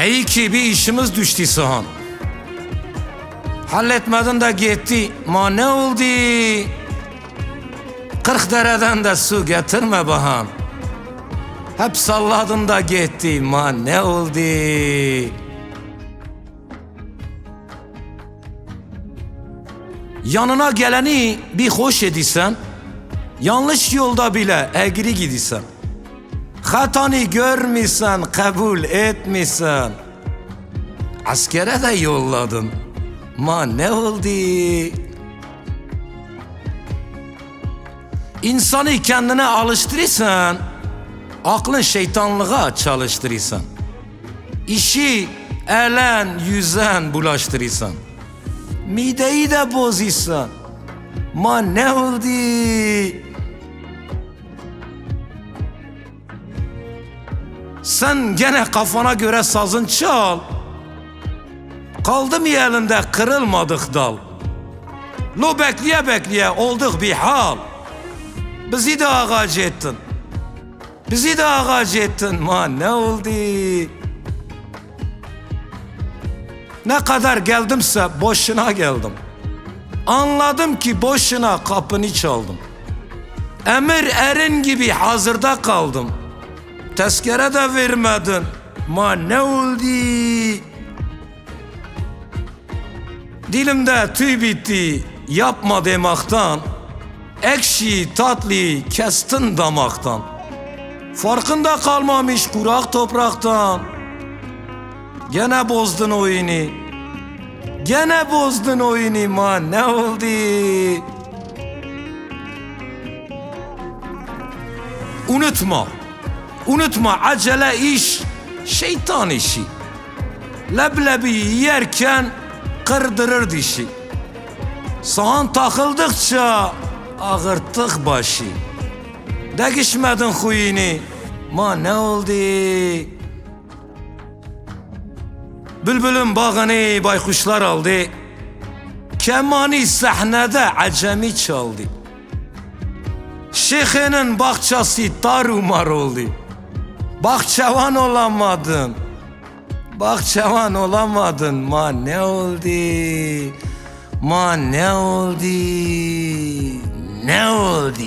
İyi ki bir işimiz düştü sahan. Halletmedin de gitti. Ma ne oldu? 40 dereden de su getirme bahan. Hep salladın da gitti. Ma ne oldu? Yanına geleni bir hoş ediysen, yanlış yolda bile egri gidiysen, hatanı görmüşsen, kabul etmişsen, askere de yolladın. Ma ne oldu? İnsanı kendine alıştırırsan, aklın şeytanlığa çalıştırırsan, işi elen yüzen bulaştırırsan, mideyi de bozuysan, ma ne oldu? Sen gene kafana göre sazın çal. Kaldı mı elinde kırılmadık dal? Lo bekleye bekleye olduk bir hal. Bizi de ağaç ettin. Bizi de ağaç ettin. Ma ne oldu? Ne kadar geldimse boşuna geldim. Anladım ki boşuna kapını çaldım. Emir erin gibi hazırda kaldım. Tezkere de vermedin. Ma ne oldu? Dilimde tüy bitti yapma demaktan. Ekşi tatlı kestin damaktan. Farkında kalmamış kurak topraktan. Gene bozdun oyunu. Gene bozdun oyunu. Ma ne oldu? Unutma. Unutma acele iş şeytan işi. Leblebi yerken kırdırır dişi. Sahan takıldıkça ağırttık başı. Değişmedin huyunu. Ma ne oldu? Bülbülün bağını baykuşlar aldı. Kemanı sahnede acemi çaldı. Şeyhinin bahçesi tarumar oldu. Bahçevan olamadın. Bahçevan olamadın. Ma ne oldu? Ma ne oldu? Ne oldu?